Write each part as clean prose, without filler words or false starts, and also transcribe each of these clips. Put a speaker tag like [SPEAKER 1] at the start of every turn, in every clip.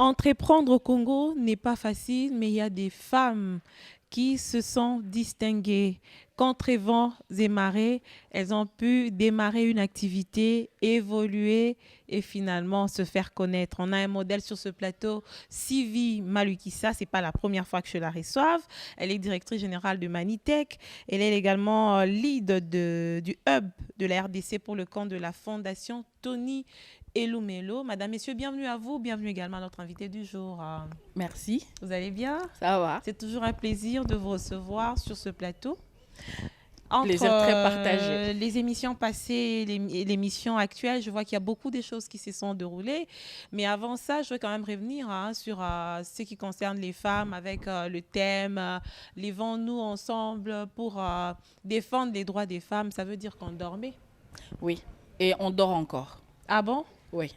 [SPEAKER 1] Entreprendre au Congo n'est pas facile, mais il y a des femmes qui se sont distinguées. Contre vents et marées, elles ont pu démarrer une activité, évoluer et finalement se faire connaître. On a un modèle sur ce plateau, Sylvie Malukissa. C'est pas la première fois que je la reçoive. Elle est directrice générale de Manitech. Elle est également lead du hub de la RDC pour le compte de la fondation Tony Elumelo. Madame, messieurs, bienvenue à vous. Bienvenue également à notre invité du jour.
[SPEAKER 2] Merci.
[SPEAKER 1] Vous allez bien?
[SPEAKER 2] Ça va.
[SPEAKER 1] C'est toujours un plaisir de vous recevoir sur ce plateau.
[SPEAKER 2] Plaisir très partagé.
[SPEAKER 1] Les émissions passées et l'émission actuelle, je vois qu'il y a beaucoup de choses qui se sont déroulées. Mais avant ça, je veux quand même revenir sur ce qui concerne les femmes avec le thème « Levons-nous ensemble pour défendre les droits des femmes ». Ça veut dire qu'on dormait?
[SPEAKER 2] Oui, et on dort encore.
[SPEAKER 1] Ah bon?
[SPEAKER 2] Oui.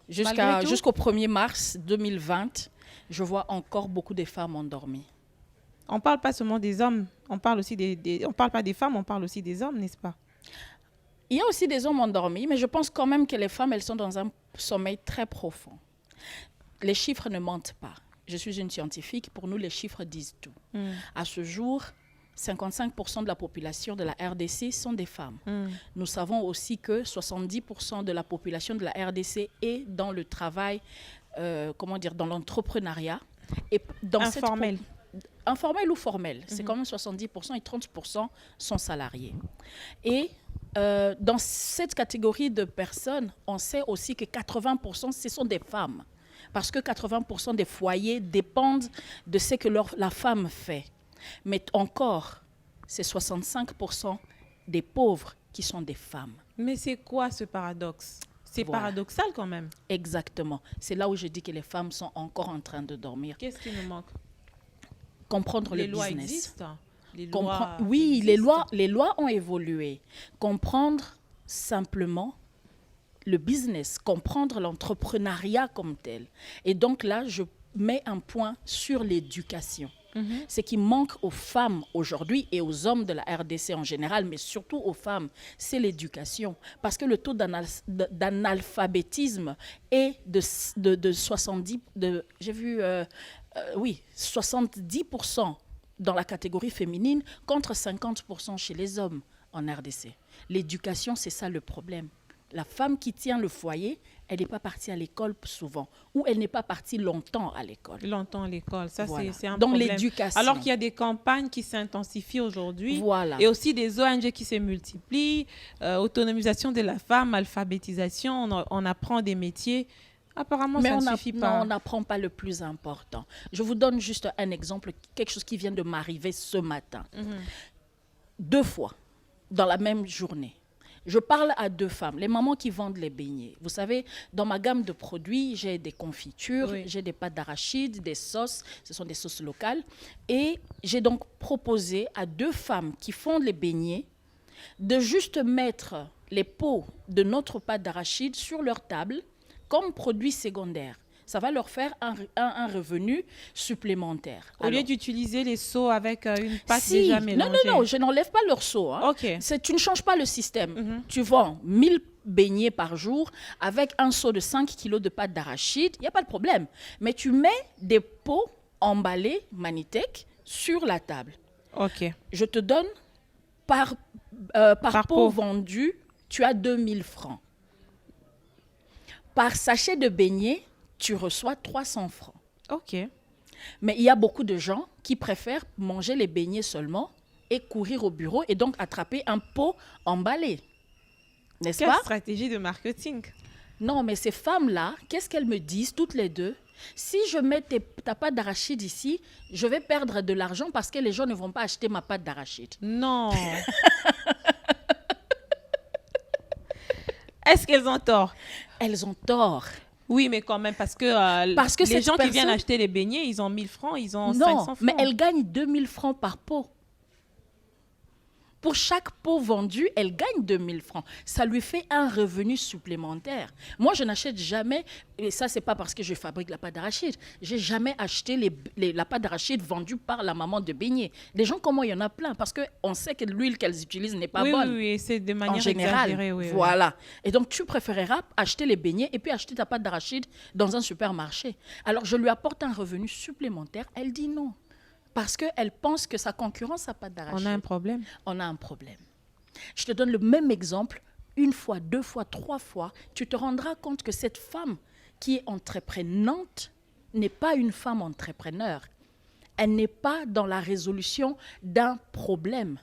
[SPEAKER 2] Jusqu'au 1er mars 2020, je vois encore beaucoup de femmes endormies.
[SPEAKER 1] On ne parle pas seulement des hommes, on parle aussi on parle pas des femmes, on parle aussi des hommes, n'est-ce pas?
[SPEAKER 2] Il y a aussi des hommes endormis, mais je pense quand même que les femmes, elles sont dans un sommeil très profond. Les chiffres ne mentent pas. Je suis une scientifique, pour nous, les chiffres disent tout. À ce jour, 55% de la population de la RDC sont des femmes. Nous savons aussi que 70% de la population de la RDC est dans le travail, dans l'entrepreneuriat. Et dans
[SPEAKER 1] informel.
[SPEAKER 2] Informel ou formel, c'est quand même 70% et 30% sont salariés. Et dans cette catégorie de personnes, on sait aussi que 80% ce sont des femmes. Parce que 80% des foyers dépendent de ce que la femme fait. Mais encore, c'est 65% des pauvres qui sont des femmes.
[SPEAKER 1] Mais c'est quoi ce paradoxe? C'est paradoxal quand même.
[SPEAKER 2] Exactement. C'est là où je dis que les femmes sont encore en train de dormir.
[SPEAKER 1] Qu'est-ce qui nous manque?
[SPEAKER 2] Comprendre le
[SPEAKER 1] business.
[SPEAKER 2] Existent.
[SPEAKER 1] Les lois
[SPEAKER 2] oui,
[SPEAKER 1] existent.
[SPEAKER 2] les lois ont évolué. Comprendre simplement le business, comprendre l'entrepreneuriat comme tel. Et donc là, je mets un point sur l'éducation. Ce qui manque aux femmes aujourd'hui et aux hommes de la RDC en général, mais surtout aux femmes, c'est l'éducation. Parce que le taux d'analphabétisme est de 70% dans la catégorie féminine contre 50% chez les hommes en RDC. L'éducation, c'est ça le problème. La femme qui tient le foyer, elle n'est pas partie à l'école souvent, ou elle n'est pas partie longtemps à l'école.
[SPEAKER 1] Longtemps à l'école, ça
[SPEAKER 2] voilà.
[SPEAKER 1] c'est un
[SPEAKER 2] Donc,
[SPEAKER 1] problème.
[SPEAKER 2] l'éducation.
[SPEAKER 1] Alors qu'il y a des campagnes qui s'intensifient aujourd'hui,
[SPEAKER 2] voilà.
[SPEAKER 1] Et aussi des ONG qui se multiplient, autonomisation de la femme, alphabétisation, on apprend des métiers. Apparemment, ça ne suffit pas.
[SPEAKER 2] Non, on n'apprend pas le plus important. Je vous donne juste un exemple, quelque chose qui vient de m'arriver ce matin. 2 fois, dans la même journée. Je parle à 2 femmes, les mamans qui vendent les beignets. Vous savez, dans ma gamme de produits, j'ai des confitures, j'ai des pâtes d'arachide, des sauces, ce sont des sauces locales. Et j'ai donc proposé à 2 femmes qui font les beignets de juste mettre les pots de notre pâte d'arachide sur leur table comme produit secondaire. Ça va leur faire un revenu supplémentaire.
[SPEAKER 1] Au lieu d'utiliser les seaux avec une pâte déjà mélangée.
[SPEAKER 2] Non, je n'enlève pas leur seau. Hein.
[SPEAKER 1] Okay.
[SPEAKER 2] Tu ne changes pas le système. Tu vends 1000 beignets par jour avec un seau de 5 kilos de pâte d'arachide, il n'y a pas de problème. Mais tu mets des pots emballés Manitech sur la table.
[SPEAKER 1] Okay.
[SPEAKER 2] Je te donne par pot vendu, tu as 2000 francs. Par sachet de beignets, tu reçois 300 francs.
[SPEAKER 1] OK.
[SPEAKER 2] Mais il y a beaucoup de gens qui préfèrent manger les beignets seulement et courir au bureau et donc attraper un pot emballé. N'est-ce pas?
[SPEAKER 1] Quelle stratégie de marketing?
[SPEAKER 2] Non, mais ces femmes-là, qu'est-ce qu'elles me disent toutes les deux? Si je mets ta pâte d'arachide ici, je vais perdre de l'argent parce que les gens ne vont pas acheter ma pâte d'arachide.
[SPEAKER 1] Non. Est-ce qu'elles ont tort?
[SPEAKER 2] Elles ont tort.
[SPEAKER 1] Oui, mais quand même, parce que les gens qui viennent acheter les beignets, ils ont 1000 francs, ils ont 500 francs.
[SPEAKER 2] Non, mais elles gagnent 2000 francs par pot. Pour chaque pot vendu, elle gagne 2000 francs. Ça lui fait un revenu supplémentaire. Moi, je n'achète jamais, et ça, c'est pas parce que je fabrique la pâte d'arachide. J'ai jamais acheté la pâte d'arachide vendue par la maman de beignets. Des gens comme moi, il y en a plein parce qu'on sait que l'huile qu'elles utilisent n'est pas bonne.
[SPEAKER 1] Oui, c'est de manière
[SPEAKER 2] en général.
[SPEAKER 1] exagérée.
[SPEAKER 2] Voilà. Et donc, tu préféreras acheter les beignets et puis acheter ta pâte d'arachide dans un supermarché. Alors, je lui apporte un revenu supplémentaire. Elle dit non. Parce qu'elle pense que sa concurrence sa pâte d'arachide.
[SPEAKER 1] On a un problème.
[SPEAKER 2] On a un problème. Je te donne le même exemple. Une fois, deux fois, trois fois, tu te rendras compte que cette femme qui est entreprenante n'est pas une femme entrepreneur. Elle n'est pas dans la résolution d'un problème.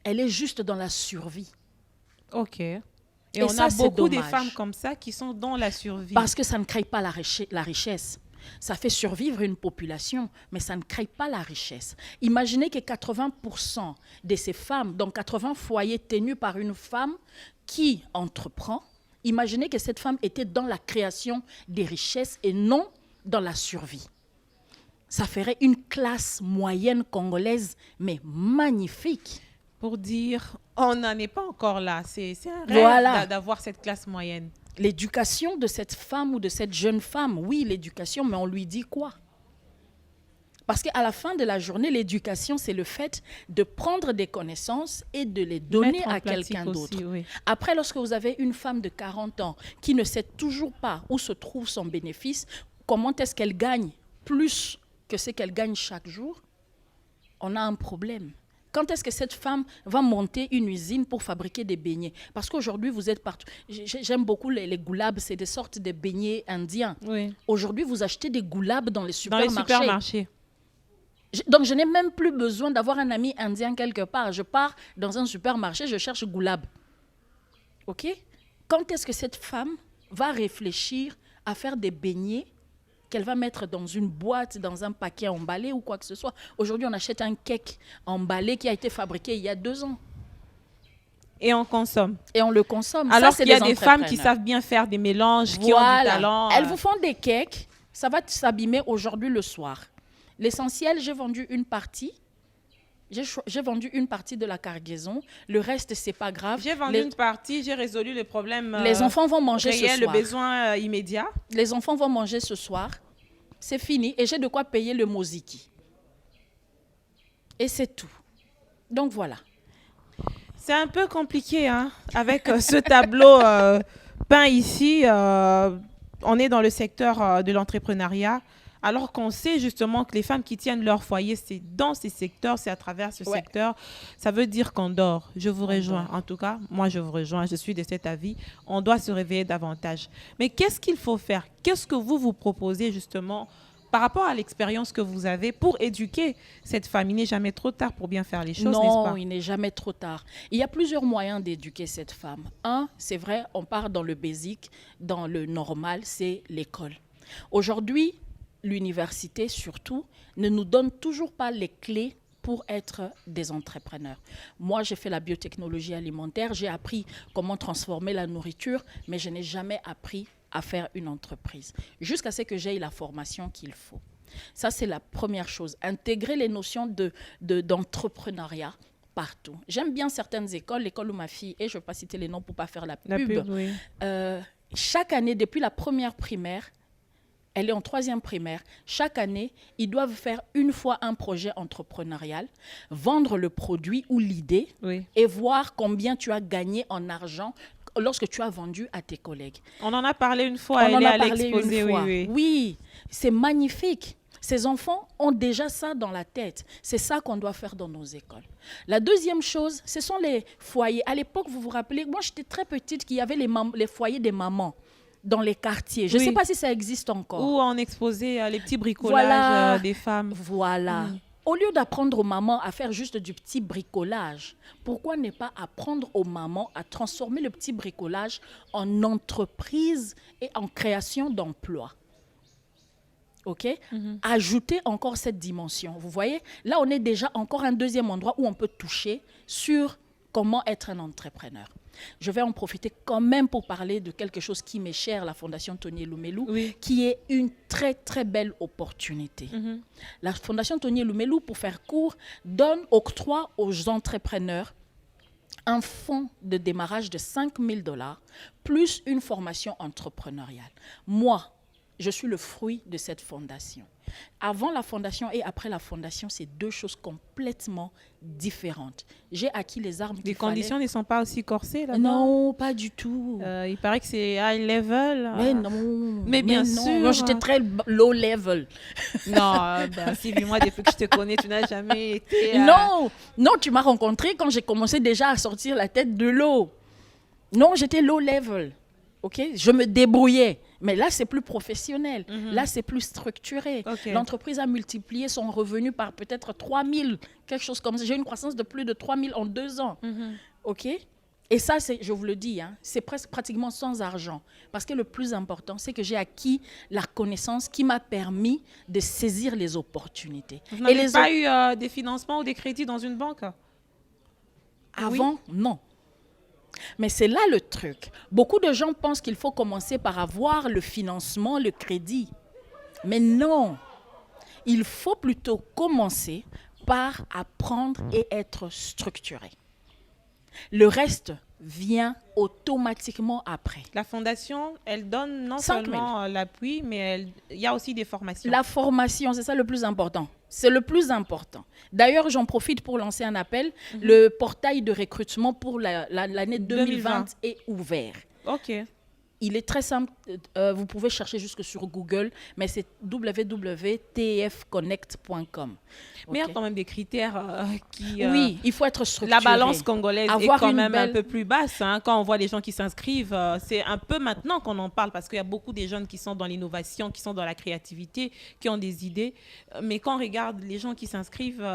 [SPEAKER 2] Elle est juste dans la survie.
[SPEAKER 1] OK. Et
[SPEAKER 2] Et
[SPEAKER 1] on
[SPEAKER 2] ça,
[SPEAKER 1] a
[SPEAKER 2] c'est
[SPEAKER 1] beaucoup de
[SPEAKER 2] dommage.
[SPEAKER 1] femmes comme ça qui sont dans la survie.
[SPEAKER 2] Parce que ça ne crée pas la richesse. Ça fait survivre une population, mais ça ne crée pas la richesse. Imaginez que 80% de ces femmes, donc 80 foyers tenus par une femme qui entreprend, imaginez que cette femme était dans la création des richesses et non dans la survie. Ça ferait une classe moyenne congolaise, mais magnifique.
[SPEAKER 1] Pour dire, on n'en est pas encore là. C'est un rêve
[SPEAKER 2] Voilà.
[SPEAKER 1] d'avoir cette classe moyenne.
[SPEAKER 2] L'éducation de cette femme ou de cette jeune femme, oui, l'éducation, mais on lui dit quoi? Parce qu'à la fin de la journée, l'éducation, c'est le fait de prendre des connaissances et de les donner
[SPEAKER 1] Mettre en
[SPEAKER 2] à
[SPEAKER 1] pratique
[SPEAKER 2] quelqu'un d'autre.
[SPEAKER 1] aussi, oui.
[SPEAKER 2] Après, lorsque vous avez une femme de 40 ans qui ne sait toujours pas où se trouve son bénéfice, comment est-ce qu'elle gagne plus que ce qu'elle gagne chaque jour, on a un problème. Quand est-ce que cette femme va monter une usine pour fabriquer des beignets? Parce qu'aujourd'hui, vous êtes partout. J'aime beaucoup les goulabs, c'est des sortes de beignets indiens.
[SPEAKER 1] Oui.
[SPEAKER 2] Aujourd'hui, vous achetez des goulabs dans les
[SPEAKER 1] Dans les
[SPEAKER 2] supermarchés.
[SPEAKER 1] supermarchés.
[SPEAKER 2] Donc, je n'ai même plus besoin d'avoir un ami indien quelque part. Je pars dans un supermarché, je cherche goulab. OK? Quand est-ce que cette femme va réfléchir à faire des beignets qu'elle va mettre dans une boîte, dans un paquet emballé ou quoi que ce soit? Aujourd'hui, on achète un cake emballé qui a été fabriqué il y a 2 ans.
[SPEAKER 1] Et on consomme.
[SPEAKER 2] Et on le consomme.
[SPEAKER 1] Alors
[SPEAKER 2] Ça,
[SPEAKER 1] qu'il y a
[SPEAKER 2] c'est
[SPEAKER 1] des femmes qui
[SPEAKER 2] entrepreneurs.
[SPEAKER 1] savent bien faire des mélanges, qui ont du
[SPEAKER 2] Voilà.
[SPEAKER 1] talent.
[SPEAKER 2] Elles vous font des cakes, ça va s'abîmer aujourd'hui le soir. L'essentiel, j'ai vendu une partie. J'ai vendu une partie de la cargaison. Le reste, c'est pas grave.
[SPEAKER 1] J'ai vendu une partie, j'ai résolu le problème
[SPEAKER 2] Les enfants vont manger ce
[SPEAKER 1] réel, le
[SPEAKER 2] soir.
[SPEAKER 1] besoin immédiat.
[SPEAKER 2] Les enfants vont manger ce soir. C'est fini. Et j'ai de quoi payer le moziki. Et c'est tout. Donc voilà.
[SPEAKER 1] C'est un peu compliqué, hein, avec ce tableau peint ici. On est dans le secteur de l'entrepreneuriat, alors qu'on sait justement que les femmes qui tiennent leur foyer, c'est dans ces secteurs, c'est à travers ce secteur. Ça veut dire qu'on dort. Je vous rejoins. En tout cas, moi, je vous rejoins. Je suis de cet avis. On doit se réveiller davantage. Mais qu'est-ce qu'il faut faire? Qu'est-ce que vous proposez justement par rapport à l'expérience que vous avez pour éduquer cette femme? Il n'est jamais trop tard pour bien faire les choses, n'est-ce pas?
[SPEAKER 2] Non, il n'est jamais trop tard. Il y a plusieurs moyens d'éduquer cette femme. Un, c'est vrai, on part dans le basique, dans le normal, c'est l'école. Aujourd'hui, l'université surtout ne nous donne toujours pas les clés pour être des entrepreneurs. Moi, j'ai fait la biotechnologie alimentaire, j'ai appris comment transformer la nourriture, mais je n'ai jamais appris à faire une entreprise, jusqu'à ce que j'aie la formation qu'il faut. Ça, c'est la première chose. Intégrer les notions d'entrepreneuriat partout. J'aime bien certaines écoles, l'école où ma fille est, je ne vais pas citer les noms pour ne pas faire la pub.
[SPEAKER 1] Oui.
[SPEAKER 2] Chaque année, depuis la première primaire, elle est en 3e primaire. Chaque année, ils doivent faire une fois un projet entrepreneurial, vendre le produit ou l'idée et voir combien tu as gagné en argent lorsque tu as vendu à tes collègues.
[SPEAKER 1] On en a parlé une fois, elle est à l'exposé.
[SPEAKER 2] Oui, c'est magnifique. Ces enfants ont déjà ça dans la tête. C'est ça qu'on doit faire dans nos écoles. La deuxième chose, ce sont les foyers. À l'époque, vous vous rappelez, moi j'étais très petite, qu'il y avait les foyers des mamans dans les quartiers. Je ne sais pas si ça existe encore.
[SPEAKER 1] Où on exposait les petits bricolages des femmes.
[SPEAKER 2] Voilà. Au lieu d'apprendre aux mamans à faire juste du petit bricolage, pourquoi ne pas apprendre aux mamans à transformer le petit bricolage en entreprise et en création d'emplois? OK? Ajouter encore cette dimension. Vous voyez? Là, on est déjà encore un deuxième endroit où on peut toucher sur comment être un entrepreneur. Je vais en profiter quand même pour parler de quelque chose qui m'est cher, la Fondation Tony Elumelu,
[SPEAKER 1] Oui.
[SPEAKER 2] qui est une très, très belle opportunité. La Fondation Tony Elumelu, pour faire court, octroie aux entrepreneurs un fonds de démarrage de 5 000 $ plus une formation entrepreneuriale. Moi, je suis le fruit de cette fondation. Avant la fondation et après la fondation, c'est deux choses complètement différentes. J'ai acquis les armes
[SPEAKER 1] Les conditions ne sont pas aussi corsées là-bas?
[SPEAKER 2] Non, pas du tout.
[SPEAKER 1] Il paraît que c'est high level.
[SPEAKER 2] Mais non.
[SPEAKER 1] Mais bien
[SPEAKER 2] non.
[SPEAKER 1] sûr.
[SPEAKER 2] Moi, j'étais très low level.
[SPEAKER 1] Non, Sylvie, moi, depuis que je te connais, tu n'as jamais été...
[SPEAKER 2] Non, tu m'as rencontré quand j'ai commencé déjà à sortir la tête de l'eau. Non, j'étais low level. Ok, je me débrouillais. Mais là, c'est plus professionnel. Là, c'est plus structuré.
[SPEAKER 1] Okay.
[SPEAKER 2] L'entreprise a multiplié son revenu par peut-être 3 000, quelque chose comme ça. J'ai une croissance de plus de 3 000 en 2 ans. OK? Et ça, je vous le dis, hein, c'est pratiquement sans argent. Parce que le plus important, c'est que j'ai acquis la connaissance qui m'a permis de saisir les opportunités.
[SPEAKER 1] Vous n'avez pas eu des financements ou des crédits dans une banque?
[SPEAKER 2] Avant, non. Mais c'est là le truc. Beaucoup de gens pensent qu'il faut commencer par avoir le financement, le crédit. Mais non. Il faut plutôt commencer par apprendre et être structuré. Le reste vient automatiquement après.
[SPEAKER 1] La fondation, elle donne non
[SPEAKER 2] 5 000.
[SPEAKER 1] seulement l'appui, mais il y a aussi des formations.
[SPEAKER 2] La formation, c'est ça le plus important. C'est le plus important. D'ailleurs, j'en profite pour lancer un appel. Le portail de recrutement pour l'année 2020 est ouvert.
[SPEAKER 1] OK.
[SPEAKER 2] Il est très simple. Vous pouvez chercher jusque sur Google, mais c'est www.tfconnect.com.
[SPEAKER 1] Mais il y a quand même des critères qui...
[SPEAKER 2] oui, il faut être structuré.
[SPEAKER 1] La balance congolaise
[SPEAKER 2] Avoir
[SPEAKER 1] est quand même un peu plus basse. Hein, quand on voit les gens qui s'inscrivent, c'est un peu maintenant qu'on en parle parce qu'il y a beaucoup de jeunes qui sont dans l'innovation, qui sont dans la créativité, qui ont des idées. Mais quand on regarde les gens qui s'inscrivent...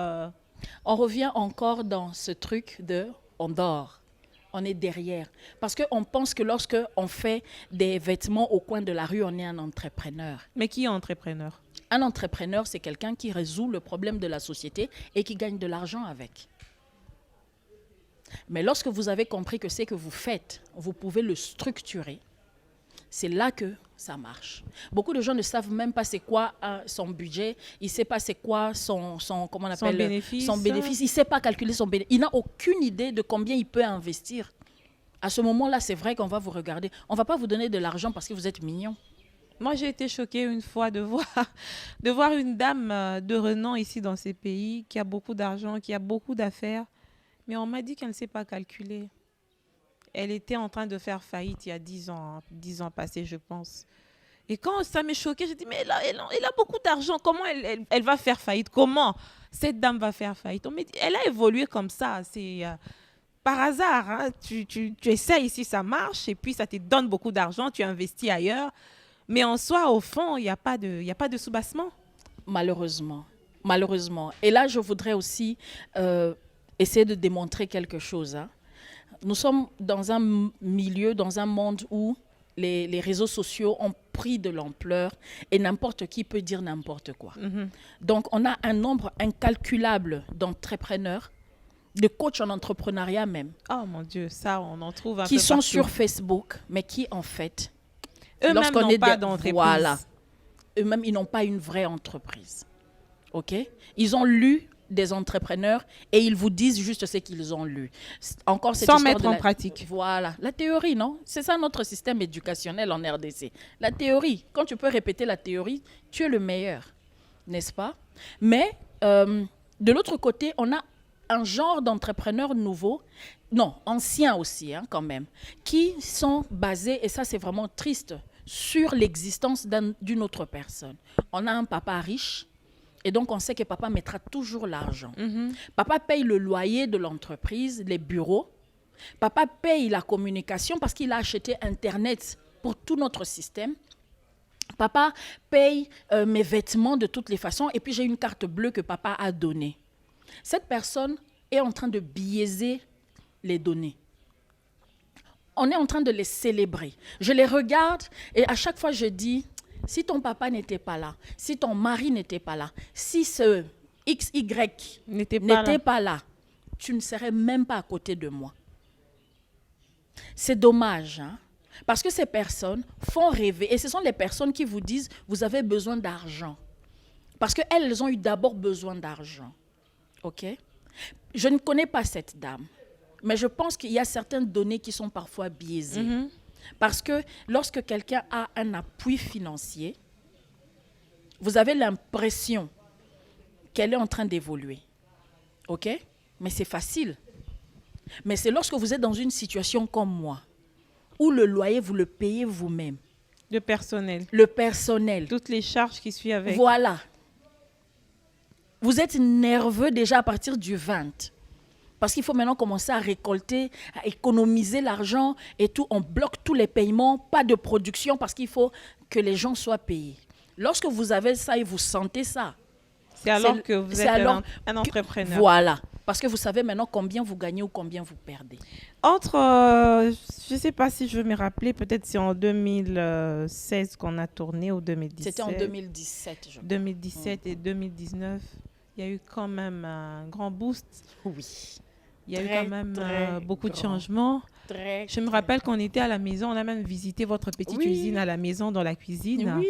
[SPEAKER 2] On revient encore dans ce truc de on dort. On est derrière. Parce qu'on pense que lorsqu'on fait des vêtements au coin de la rue, on est un entrepreneur.
[SPEAKER 1] Mais qui est entrepreneur?
[SPEAKER 2] Un entrepreneur, c'est quelqu'un qui résout le problème de la société et qui gagne de l'argent avec. Mais lorsque vous avez compris que ce que vous faites, vous pouvez le structurer, c'est là que ça marche. Beaucoup de gens ne savent même pas c'est quoi son budget, il ne sait pas c'est quoi son bénéfice. Il ne sait pas calculer son bénéfice. Il n'a aucune idée de combien il peut investir. À ce moment-là, c'est vrai qu'on va vous regarder. On ne va pas vous donner de l'argent parce que vous êtes mignon.
[SPEAKER 1] Moi, j'ai été choquée une fois de voir une dame de renom ici dans ces pays qui a beaucoup d'argent, qui a beaucoup d'affaires, mais on m'a dit qu'elle ne sait pas calculer. Elle était en train de faire faillite il y a 10 ans passés, je pense. Et quand ça m'est choqué, j'ai dit, mais elle a beaucoup d'argent. Comment elle va faire faillite? Comment cette dame va faire faillite? On m'a dit, elle a évolué comme ça. C'est par hasard. Hein. Tu essaies ici, ça marche. Et puis, ça te donne beaucoup d'argent. Tu investis ailleurs. Mais en soi, au fond, il n'y a pas de soubassement.
[SPEAKER 2] Malheureusement. Malheureusement. Et là, je voudrais aussi essayer de démontrer quelque chose. Hein. Nous sommes dans un milieu, dans un monde où les réseaux sociaux ont pris de l'ampleur et n'importe qui peut dire n'importe quoi. Donc, on a un nombre incalculable d'entrepreneurs, de coachs en entrepreneuriat même.
[SPEAKER 1] Oh mon Dieu, ça, on en trouve un peu
[SPEAKER 2] qui sont
[SPEAKER 1] partout.
[SPEAKER 2] sur Facebook, mais qui en fait,
[SPEAKER 1] eux-mêmes n'ont pas d'entreprise.
[SPEAKER 2] Voilà. Eux-mêmes, ils n'ont pas une vraie entreprise. OK? Ils ont lu des entrepreneurs et ils vous disent juste ce qu'ils ont lu. Encore cette
[SPEAKER 1] sans
[SPEAKER 2] histoire
[SPEAKER 1] mettre en pratique.
[SPEAKER 2] Voilà. La théorie, non? C'est ça notre système éducationnel en RDC. La théorie. Quand tu peux répéter la théorie, tu es le meilleur. N'est-ce pas? Mais de l'autre côté, on a un genre d'entrepreneurs nouveaux, non, anciens aussi, hein, quand même, qui sont basés, et ça c'est vraiment triste, sur l'existence d'une autre personne. On a un papa riche, et donc on sait que papa mettra toujours l'argent. Papa paye le loyer de l'entreprise, les bureaux. Papa paye la communication parce qu'il a acheté Internet pour tout notre système. Papa paye mes vêtements de toutes les façons, et puis j'ai une carte bleue que papa a donnée. Cette personne est en train de biaiser les données. On est en train de les célébrer. Je les regarde et à chaque fois je dis, si ton papa n'était pas là, si ton mari n'était pas là, si ce XY n'était pas là, tu ne serais même pas à côté de moi. C'est dommage, hein? Parce que ces personnes font rêver. Et ce sont les personnes qui vous disent, vous avez besoin d'argent. Parce qu'elles, elles ont eu d'abord besoin d'argent. OK? Je ne connais pas cette dame. Mais je pense qu'il y a certaines données qui sont parfois biaisées. Parce que lorsque quelqu'un a un appui financier, vous avez l'impression qu'elle est en train d'évoluer. OK? Mais c'est facile. Mais c'est lorsque vous êtes dans une situation comme moi, où le loyer, vous le payez vous-même.
[SPEAKER 1] Le personnel.
[SPEAKER 2] Le personnel.
[SPEAKER 1] Toutes les charges qui suivent avec.
[SPEAKER 2] Voilà. Vous êtes nerveux déjà à partir du 20. Parce qu'il faut maintenant commencer à récolter, à économiser l'argent et tout. On bloque tous les paiements, pas de production parce qu'il faut que les gens soient payés. Lorsque vous avez ça et vous sentez ça,
[SPEAKER 1] c'est alors que vous êtes un entrepreneur.
[SPEAKER 2] Voilà. Parce que vous savez maintenant combien vous gagnez ou combien vous perdez.
[SPEAKER 1] Je ne sais pas si je veux me rappeler, peut-être c'est en 2016 qu'on a tourné ou 2017.
[SPEAKER 2] C'était en 2017, je crois.
[SPEAKER 1] 2017 et 2019, il y a eu quand même un grand boost.
[SPEAKER 2] Oui.
[SPEAKER 1] Il y a eu quand même beaucoup de changements. Je me rappelle qu'on était à la maison, on a même visité votre petite usine à la maison, dans la cuisine.
[SPEAKER 2] Oui.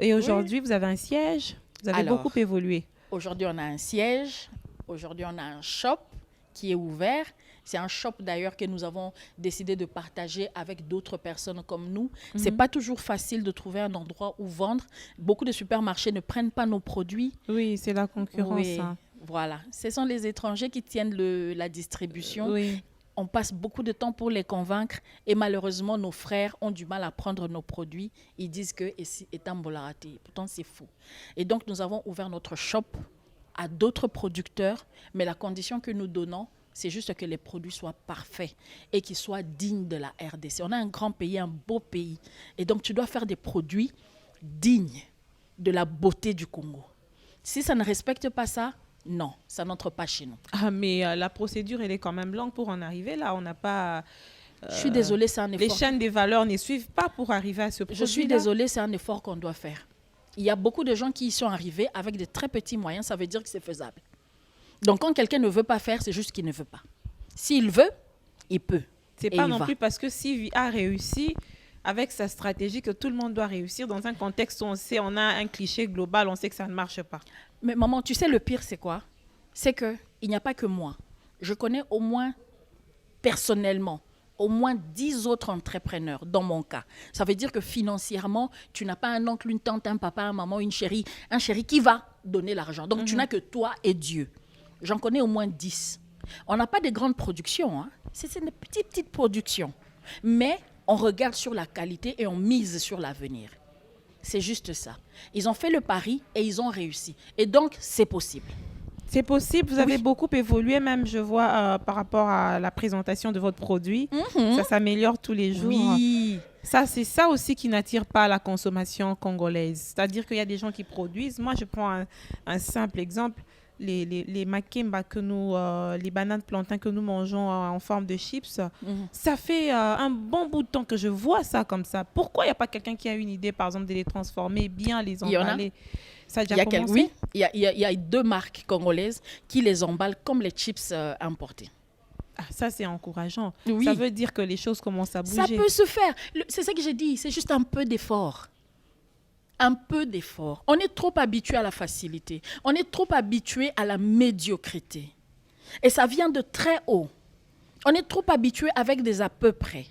[SPEAKER 1] Et aujourd'hui, vous avez un siège. Vous avez beaucoup évolué.
[SPEAKER 2] Aujourd'hui, on a un siège. Aujourd'hui, on a un shop qui est ouvert. C'est un shop d'ailleurs que nous avons décidé de partager avec d'autres personnes comme nous. C'est pas toujours facile de trouver un endroit où vendre. Beaucoup de supermarchés ne prennent pas nos produits.
[SPEAKER 1] Oui, c'est la concurrence.
[SPEAKER 2] Oui, voilà. Ce sont les étrangers qui tiennent la distribution.
[SPEAKER 1] Oui.
[SPEAKER 2] On passe beaucoup de temps pour les convaincre et malheureusement, nos frères ont du mal à prendre nos produits. Ils disent que c'est un bolaraté. Pourtant, c'est faux. Et donc, nous avons ouvert notre shop à d'autres producteurs, mais la condition que nous donnons, c'est juste que les produits soient parfaits et qu'ils soient dignes de la RDC. On a un grand pays, un beau pays. Et donc, tu dois faire des produits dignes de la beauté du Congo. Si ça ne respecte pas ça, non, ça n'entre pas chez nous.
[SPEAKER 1] Ah, mais la procédure, elle est quand même longue pour en arriver là. On n'a pas...
[SPEAKER 2] je suis désolée, c'est un effort.
[SPEAKER 1] Les chaînes des valeurs ne suivent pas pour arriver à ce produit-là.
[SPEAKER 2] Je suis désolée, c'est un effort qu'on doit faire. Il y a beaucoup de gens qui y sont arrivés avec de très petits moyens, ça veut dire que c'est faisable. Donc, quand quelqu'un ne veut pas faire, c'est juste qu'il ne veut pas. S'il veut, il peut.
[SPEAKER 1] C'est pas non plus parce que Sylvie a réussi avec sa stratégie que tout le monde doit réussir dans un contexte où on a un cliché global, on sait que ça ne marche pas.
[SPEAKER 2] Mais maman, tu sais, le pire, c'est quoi? C'est qu'il n'y a pas que moi. Je connais au moins, personnellement, au moins 10 autres entrepreneurs, dans mon cas. Ça veut dire que financièrement, tu n'as pas un oncle, une tante, un papa, un maman, une chérie, un chéri qui va donner l'argent. Donc, tu n'as que toi et Dieu. J'en connais au moins 10. On n'a pas de grandes productions. Hein. C'est une petite production. Mais on regarde sur la qualité et on mise sur l'avenir. C'est juste ça. Ils ont fait le pari et ils ont réussi. Et donc, c'est possible.
[SPEAKER 1] C'est possible, vous avez beaucoup évolué, même je vois par rapport à la présentation de votre produit. Ça s'améliore tous les jours.
[SPEAKER 2] Oui.
[SPEAKER 1] Ça, c'est ça aussi qui n'attire pas la consommation congolaise. C'est-à-dire qu'il y a des gens qui produisent. Moi, je prends un simple exemple. Les makemba que nous, les bananes plantains que nous mangeons en forme de chips, ça fait un bon bout de temps que je vois ça comme ça. Pourquoi il n'y a pas quelqu'un qui a une idée, par exemple, de les transformer, bien les emballer? Ça a déjà commencé?
[SPEAKER 2] Oui, il y a 2 marques congolaises qui les emballent comme les chips importés.
[SPEAKER 1] Ah, ça, c'est encourageant.
[SPEAKER 2] Oui.
[SPEAKER 1] Ça veut dire que les choses commencent à bouger.
[SPEAKER 2] Ça peut se faire. C'est ça que j'ai dit. C'est juste un peu d'effort. Un peu d'effort. On est trop habitué à la facilité. On est trop habitué à la médiocrité. Et ça vient de très haut. On est trop habitué avec des à peu près.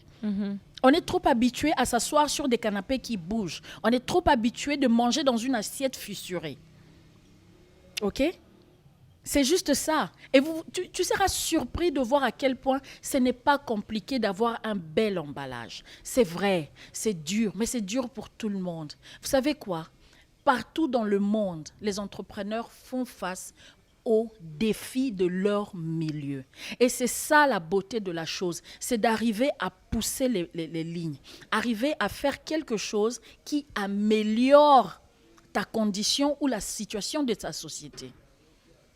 [SPEAKER 2] On est trop habitué à s'asseoir sur des canapés qui bougent. On est trop habitué de manger dans une assiette fissurée. OK? C'est juste ça. Et tu seras surpris de voir à quel point ce n'est pas compliqué d'avoir un bel emballage. C'est vrai, c'est dur, mais c'est dur pour tout le monde. Vous savez quoi? Partout dans le monde, les entrepreneurs font face aux défis de leur milieu. Et c'est ça la beauté de la chose, c'est d'arriver à pousser les lignes, arriver à faire quelque chose qui améliore ta condition ou la situation de ta société.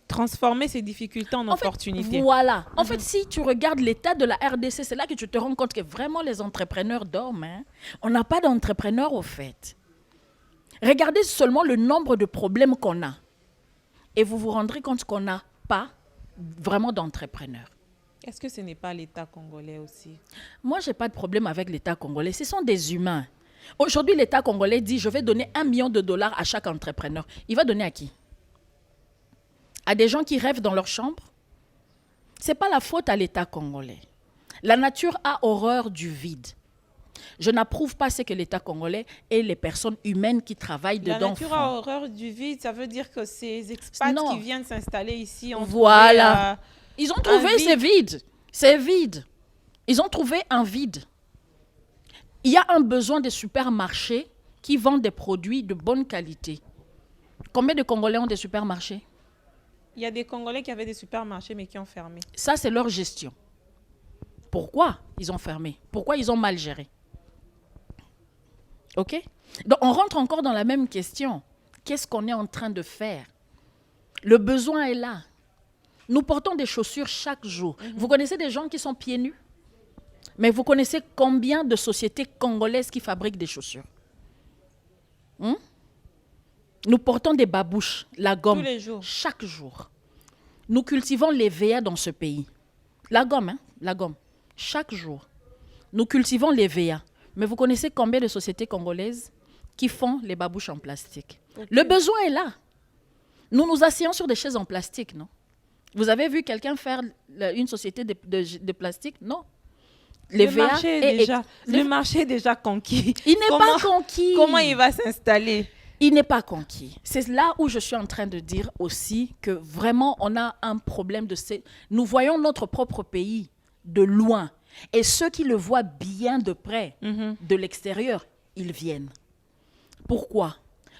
[SPEAKER 1] Transformer ces difficultés en opportunités.
[SPEAKER 2] Voilà. En fait, si tu regardes l'état de la RDC, c'est là que tu te rends compte que vraiment les entrepreneurs dorment. Hein. On n'a pas d'entrepreneurs au fait. Regardez seulement le nombre de problèmes qu'on a. Et vous vous rendrez compte qu'on n'a pas vraiment d'entrepreneurs.
[SPEAKER 1] Est-ce que ce n'est pas l'État congolais aussi?
[SPEAKER 2] Moi, je n'ai pas de problème avec l'État congolais. Ce sont des humains. Aujourd'hui, l'État congolais dit, je vais donner $1 million à chaque entrepreneur. Il va donner à qui? À des gens qui rêvent dans leur chambre? Ce n'est pas la faute à l'État congolais. La nature a horreur du vide. Je n'approuve pas ce que l'État congolais et les personnes humaines qui travaillent dedans
[SPEAKER 1] La nature
[SPEAKER 2] font.
[SPEAKER 1] a horreur du vide, ça veut dire que ces expats
[SPEAKER 2] Non.
[SPEAKER 1] qui viennent s'installer ici ont
[SPEAKER 2] Voilà.
[SPEAKER 1] trouvé,
[SPEAKER 2] Ils ont trouvé,
[SPEAKER 1] vide.
[SPEAKER 2] c'est vide. C'est vide. Ils ont trouvé un vide. Il y a un besoin des supermarchés qui vendent des produits de bonne qualité. Combien de Congolais ont des supermarchés?
[SPEAKER 1] il y a des Congolais qui avaient des supermarchés mais qui ont fermé.
[SPEAKER 2] Ça, c'est leur gestion. Pourquoi ils ont fermé? Pourquoi ils ont mal géré? OK? Donc, on rentre encore dans la même question. Qu'est-ce qu'on est en train de faire? Le besoin est là. Nous portons des chaussures chaque jour. Vous connaissez des gens qui sont pieds nus? Mais vous connaissez combien de sociétés congolaises qui fabriquent des chaussures? Nous portons des babouches, la gomme,
[SPEAKER 1] Tous les jours.
[SPEAKER 2] chaque jour. Nous cultivons l'EVA dans ce pays. La gomme, hein? La gomme. Chaque jour. Nous cultivons l'EVA. Mais vous connaissez combien de sociétés congolaises qui font les babouches en plastique?
[SPEAKER 1] Okay.
[SPEAKER 2] Le besoin est là. Nous nous asseyons sur des chaises en plastique, non? Vous avez vu quelqu'un faire une société de plastique? Non.
[SPEAKER 1] Le marché est déjà conquis.
[SPEAKER 2] Il n'est pas conquis.
[SPEAKER 1] Comment il va s'installer?
[SPEAKER 2] Il n'est pas conquis. C'est là où je suis en train de dire aussi que vraiment, on a un problème de... Nous voyons notre propre pays de loin. Et ceux qui le voient bien de près, de l'extérieur, ils viennent. Pourquoi?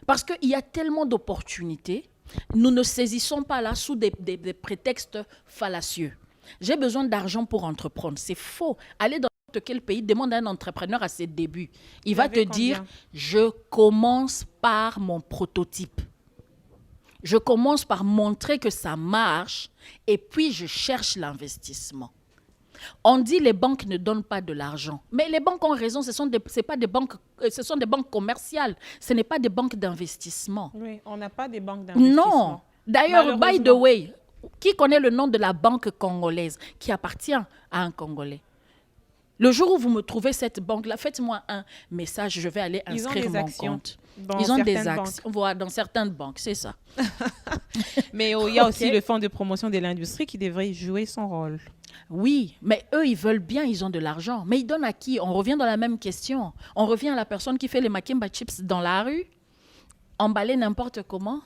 [SPEAKER 2] Parce qu'il y a tellement d'opportunités. Nous ne saisissons pas là sous des prétextes fallacieux. J'ai besoin d'argent pour entreprendre. C'est faux. Allez dans n'importe quel pays, demande à un entrepreneur à ses débuts. Il va te dire, je commence par mon prototype. Je commence par montrer que ça marche et puis je cherche l'investissement. On dit les banques ne donnent pas de l'argent. Mais les banques ont raison, ce sont des banques commerciales. Ce n'est pas des banques d'investissement.
[SPEAKER 1] Oui, on n'a pas des banques d'investissement.
[SPEAKER 2] Non. D'ailleurs, by the way, qui connaît le nom de la banque congolaise qui appartient à un Congolais? Le jour où vous me trouvez cette banque-là, faites-moi un message, je vais aller inscrire mon compte. Ils ont des actions voilà, dans certaines banques, c'est ça.
[SPEAKER 1] Mais il y a aussi le fonds de promotion de l'industrie qui devrait jouer son rôle.
[SPEAKER 2] Oui, mais eux, ils veulent bien, ils ont de l'argent. Mais ils donnent à qui? On revient dans la même question. On revient à la personne qui fait les Makimba chips dans la rue, emballer n'importe comment.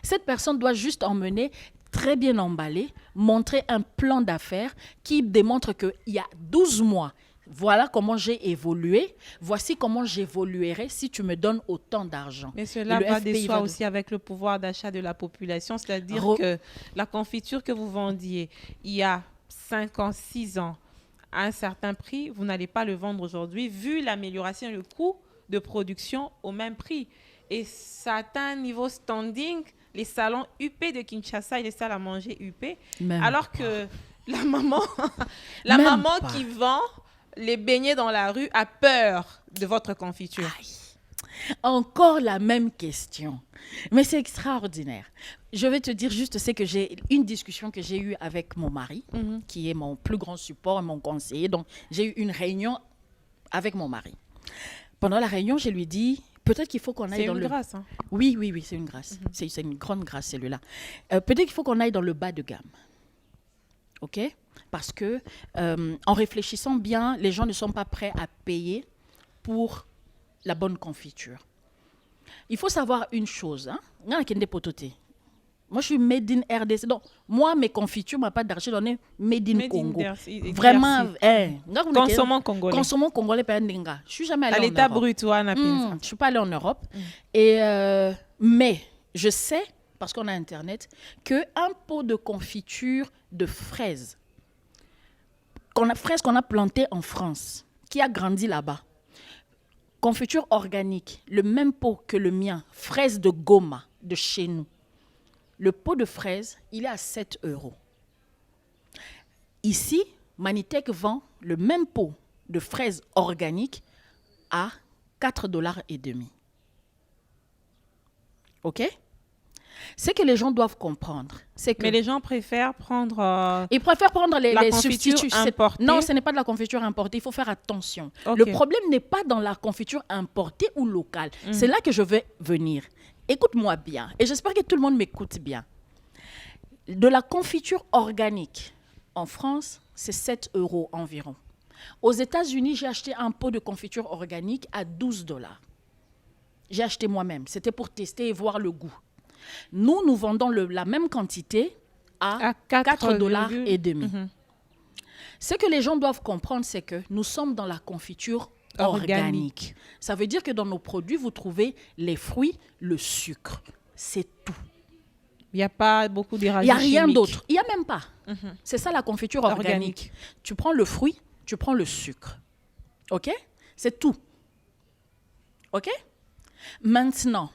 [SPEAKER 2] Cette personne doit juste emmener, très bien emballé, montrer un plan d'affaires qui démontre qu'il y a 12 mois, voilà comment j'ai évolué, voici comment j'évoluerai si tu me donnes autant d'argent.
[SPEAKER 1] Mais cela va de soi aussi avec le pouvoir d'achat de la population, c'est-à-dire que la confiture que vous vendiez il y a 5 ans, 6 ans, à un certain prix, vous n'allez pas le vendre aujourd'hui, vu l'amélioration et le coût de production au même prix. Et ça atteint un niveau standing, les salons UP de Kinshasa et les salles à manger UP, alors que la maman qui vend les beignets dans la rue a peur de votre confiture.
[SPEAKER 2] Aïe. Encore la même question. Mais c'est extraordinaire. Je vais te dire juste, c'est que j'ai une discussion que j'ai eue avec mon mari, qui est mon plus grand support, mon conseiller. Donc, j'ai eu une réunion avec mon mari. Pendant la réunion, je lui dis, peut-être qu'il faut qu'on aille dans le...
[SPEAKER 1] C'est une grâce. Hein?
[SPEAKER 2] Oui, c'est une grâce. C'est une grande grâce, celui-là. Peut-être qu'il faut qu'on aille dans le bas de gamme. OK? Parce que, en réfléchissant bien, les gens ne sont pas prêts à payer pour la bonne confiture. Il faut savoir une chose. Hein? Moi, je suis made in RDC. Donc, moi, mes confitures, ma pâte d'arachide, on est made in Congo. Vraiment,
[SPEAKER 1] consommons congolais.
[SPEAKER 2] Consommons congolais, je suis jamais allée en Europe.
[SPEAKER 1] À l'état brut,
[SPEAKER 2] je suis pas allée en Europe. Et, mais, je sais, parce qu'on a Internet, qu'un pot de confiture de fraises, qu'on a planté en France, qui a grandi là-bas, confiture organique, le même pot que le mien, fraises de Goma, de chez nous. Le pot de fraises, il est à 7 €. Ici, Manitech vend le même pot de fraises organiques à 4,5 $. OK? Ce que les gens doivent comprendre, c'est que...
[SPEAKER 1] Mais les gens préfèrent prendre
[SPEAKER 2] Ils préfèrent prendre
[SPEAKER 1] la
[SPEAKER 2] les
[SPEAKER 1] confiture
[SPEAKER 2] substituts.
[SPEAKER 1] importée.
[SPEAKER 2] Non, ce n'est pas de la confiture importée. Il faut faire attention.
[SPEAKER 1] Ok.
[SPEAKER 2] Le problème n'est pas dans la confiture importée ou locale. C'est là que je vais venir. Écoute-moi bien. Et j'espère que tout le monde m'écoute bien. De la confiture organique, en France, c'est 7 € environ. Aux États-Unis, j'ai acheté un pot de confiture organique à 12 $. J'ai acheté moi-même. C'était pour tester et voir le goût. Nous vendons la même quantité à 4 $ et demi. Ce que les gens doivent comprendre, c'est que nous sommes dans la confiture organique. Ça veut dire que dans nos produits, vous trouvez les fruits, le sucre. C'est tout.
[SPEAKER 1] Il n'y a pas beaucoup de
[SPEAKER 2] Il n'y a rien d'autre. Il n'y a même pas. C'est ça la confiture organique.
[SPEAKER 1] Organique.
[SPEAKER 2] Tu prends le fruit, tu prends le sucre. OK? C'est tout. OK? Maintenant,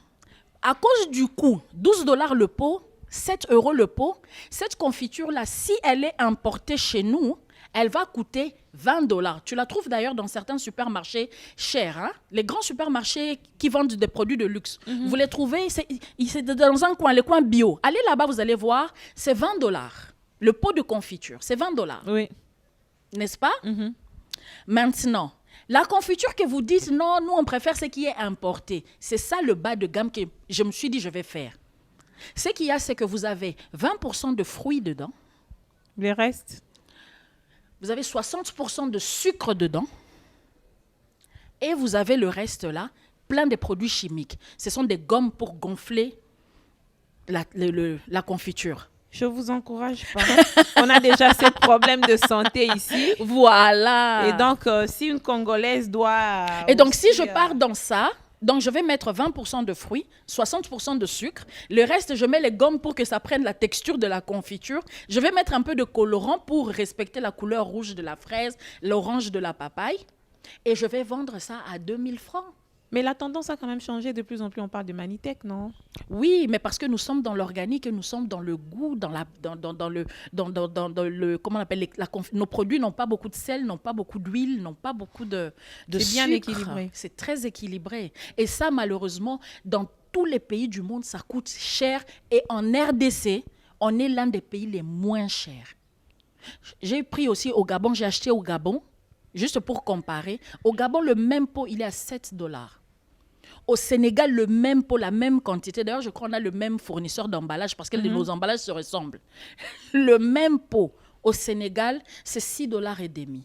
[SPEAKER 2] à cause du coût, 12 $ le pot, 7 € le pot, cette confiture-là, si elle est importée chez nous, elle va coûter 20 $. Tu la trouves d'ailleurs dans certains supermarchés chers. Hein? Les grands supermarchés qui vendent des produits de luxe. Vous les trouvez, c'est dans un coin, le coin bio. Allez là-bas, vous allez voir, c'est 20 $. Le pot de confiture, c'est 20 $.
[SPEAKER 1] Oui.
[SPEAKER 2] N'est-ce pas? Maintenant, la confiture que vous dites, non, nous on préfère ce qui est importé. C'est ça le bas de gamme que je me suis dit je vais faire. Ce qu'il y a, c'est que vous avez 20% de fruits dedans.
[SPEAKER 1] Les restes.
[SPEAKER 2] Vous avez 60% de sucre dedans. Et vous avez le reste là, plein de produits chimiques. Ce sont des gommes pour gonfler la confiture.
[SPEAKER 1] Je vous encourage pas. On a déjà ces problèmes de santé ici.
[SPEAKER 2] Voilà.
[SPEAKER 1] Et donc, si une Congolaise doit...
[SPEAKER 2] Et donc,
[SPEAKER 1] aussi,
[SPEAKER 2] si je pars dans ça, donc je vais mettre 20% de fruits, 60% de sucre. Le reste, je mets les gommes pour que ça prenne la texture de la confiture. Je vais mettre un peu de colorant pour respecter la couleur rouge de la fraise, l'orange de la papaye. Et je vais vendre ça à 2000 francs.
[SPEAKER 1] Mais la tendance a quand même changé. De plus en plus, on parle de Manitech, non?
[SPEAKER 2] Oui, mais parce que nous sommes dans l'organique et nous sommes dans le goût, dans le comment on appelle nos produits n'ont pas beaucoup de sel, n'ont pas beaucoup d'huile, n'ont pas beaucoup de
[SPEAKER 1] C'est
[SPEAKER 2] sucre.
[SPEAKER 1] bien équilibré.
[SPEAKER 2] C'est très équilibré. Et ça, malheureusement, dans tous les pays du monde, ça coûte cher. Et en RDC, on est l'un des pays les moins chers. J'ai pris aussi au Gabon, j'ai acheté au Gabon, juste pour comparer. Au Gabon, le même pot, il est à 7 $. Au Sénégal, le même pot, la même quantité. D'ailleurs, je crois qu'on a le même fournisseur d'emballage parce que nos emballages se ressemblent. Le même pot au Sénégal, c'est 6 $ et demi.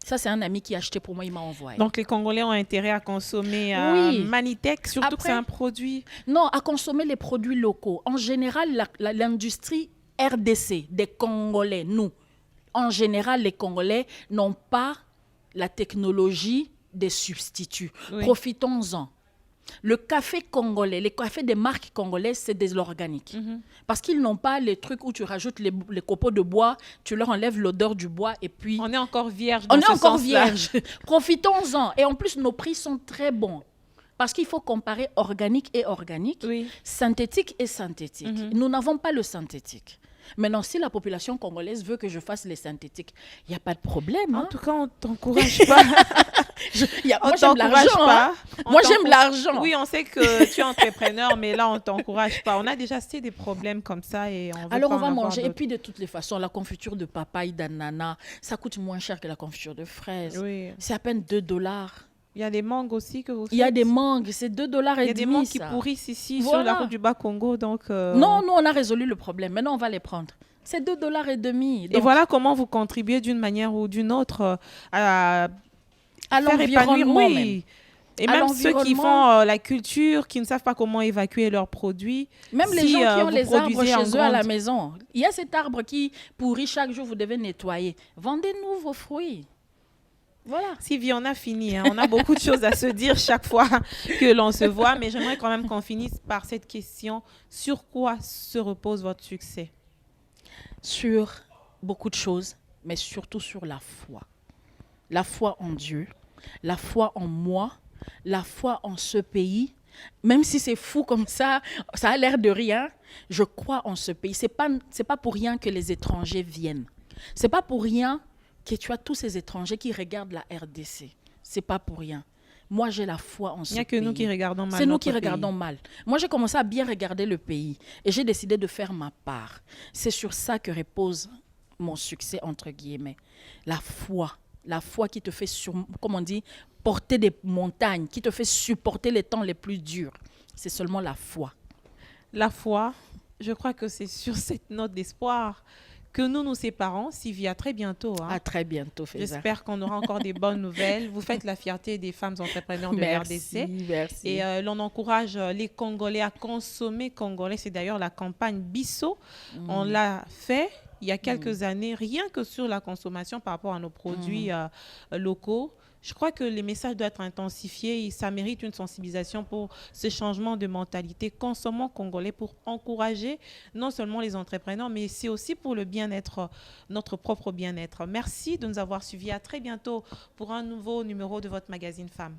[SPEAKER 2] Ça, c'est un ami qui a acheté pour moi, il m'a envoyé.
[SPEAKER 1] Donc, les Congolais ont intérêt à consommer
[SPEAKER 2] Oui.
[SPEAKER 1] Manitech, surtout
[SPEAKER 2] Après-
[SPEAKER 1] que c'est un produit...
[SPEAKER 2] Non, à consommer les produits locaux. En général, l'industrie RDC, des Congolais, nous, en général, les Congolais n'ont pas la technologie des substituts.
[SPEAKER 1] Oui.
[SPEAKER 2] Profitons-en. Le café congolais, les cafés des marques congolaises, c'est de l'organique. Parce qu'ils n'ont pas les trucs où tu rajoutes les copeaux de bois, tu leur enlèves l'odeur du bois et puis...
[SPEAKER 1] On est encore vierge
[SPEAKER 2] On
[SPEAKER 1] dans
[SPEAKER 2] est
[SPEAKER 1] ce
[SPEAKER 2] encore
[SPEAKER 1] sens-là.
[SPEAKER 2] vierge. Profitons-en. Et en plus, nos prix sont très bons. Parce qu'il faut comparer organique et organique,
[SPEAKER 1] Oui.
[SPEAKER 2] synthétique et synthétique. Nous n'avons pas le synthétique. Maintenant, si la population congolaise veut que je fasse les synthétiques, il n'y a pas de problème.
[SPEAKER 1] En
[SPEAKER 2] Hein?
[SPEAKER 1] tout cas, on ne t'encourage pas.
[SPEAKER 2] Moi, j'aime l'argent. Hein? Moi, j'aime l'argent.
[SPEAKER 1] Oui, on sait que tu es entrepreneur, mais là, on ne t'encourage pas. On a déjà assez des problèmes comme ça et on veut
[SPEAKER 2] Alors,
[SPEAKER 1] pas
[SPEAKER 2] on va
[SPEAKER 1] en avoir
[SPEAKER 2] manger. Et
[SPEAKER 1] d'autres.
[SPEAKER 2] puis, de toutes les façons, la confiture de papaye, d'ananas, ça coûte moins cher que la confiture de fraises.
[SPEAKER 1] Oui.
[SPEAKER 2] C'est à peine 2 $.
[SPEAKER 1] Il y a des mangues aussi que vous faites.
[SPEAKER 2] Il y a des mangues, c'est 2 $
[SPEAKER 1] Il
[SPEAKER 2] et
[SPEAKER 1] y a des
[SPEAKER 2] demi,
[SPEAKER 1] mangues qui
[SPEAKER 2] ça.
[SPEAKER 1] pourrissent ici sur
[SPEAKER 2] Voilà.
[SPEAKER 1] la route du Bas-Congo. Donc,
[SPEAKER 2] Non, nous, on a résolu le problème. Maintenant, on va les prendre. C'est 2 $ et demi.
[SPEAKER 1] Et
[SPEAKER 2] Donc,
[SPEAKER 1] voilà comment vous contribuez d'une manière ou d'une autre à
[SPEAKER 2] à
[SPEAKER 1] faire épanouir.
[SPEAKER 2] l'environnement
[SPEAKER 1] Oui.
[SPEAKER 2] même.
[SPEAKER 1] Et
[SPEAKER 2] À
[SPEAKER 1] même ceux qui
[SPEAKER 2] l'environnement.
[SPEAKER 1] font la culture, qui ne savent pas comment évacuer leurs produits.
[SPEAKER 2] Même les
[SPEAKER 1] Si,
[SPEAKER 2] gens qui ont
[SPEAKER 1] vous
[SPEAKER 2] les arbres
[SPEAKER 1] produisez en
[SPEAKER 2] chez eux à la
[SPEAKER 1] grande-
[SPEAKER 2] maison. Il y a cet arbre qui pourrit chaque jour, vous devez nettoyer. Vendez-nous vos fruits. Voilà.
[SPEAKER 1] Sylvie, on a fini. Hein. On a beaucoup de choses à se dire chaque fois que l'on se voit. Mais j'aimerais quand même qu'on finisse par cette question. Sur quoi se repose votre succès?
[SPEAKER 2] Sur beaucoup de choses, mais surtout sur la foi. La foi en Dieu, la foi en moi, la foi en ce pays. Même si c'est fou comme ça a l'air de rien, je crois en ce pays. C'est pas pour rien que les étrangers viennent. C'est pas pour rien que tu as tous ces étrangers qui regardent la RDC. C'est pas pour rien. Moi, j'ai la foi en ce pays.
[SPEAKER 1] Il n'y a que nous qui regardons mal.
[SPEAKER 2] C'est nous qui
[SPEAKER 1] notre pays.
[SPEAKER 2] regardons mal. Moi, j'ai commencé à bien regarder le pays et j'ai décidé de faire ma part. C'est sur ça que repose mon succès, entre guillemets. La foi qui te fait, comme on dit, porter des montagnes, qui te fait supporter les temps les plus durs. C'est seulement la foi.
[SPEAKER 1] La foi, je crois que c'est sur cette note d'espoir que nous nous séparons. Sylvie, à très bientôt. Hein.
[SPEAKER 2] À très bientôt, Faiza.
[SPEAKER 1] J'espère qu'on aura encore des bonnes nouvelles. Vous faites la fierté des femmes entrepreneurs de RDC.
[SPEAKER 2] Merci.
[SPEAKER 1] Et l'on encourage les Congolais à consommer congolais. C'est d'ailleurs la campagne Bisso. On l'a fait il y a quelques années, rien que sur la consommation par rapport à nos produits locaux. Je crois que les messages doivent être intensifiés et ça mérite une sensibilisation pour ce changement de mentalité. Consommons congolais pour encourager non seulement les entrepreneurs, mais c'est aussi pour le bien-être, notre propre bien-être. Merci de nous avoir suivis. À très bientôt pour un nouveau numéro de votre magazine Femmes.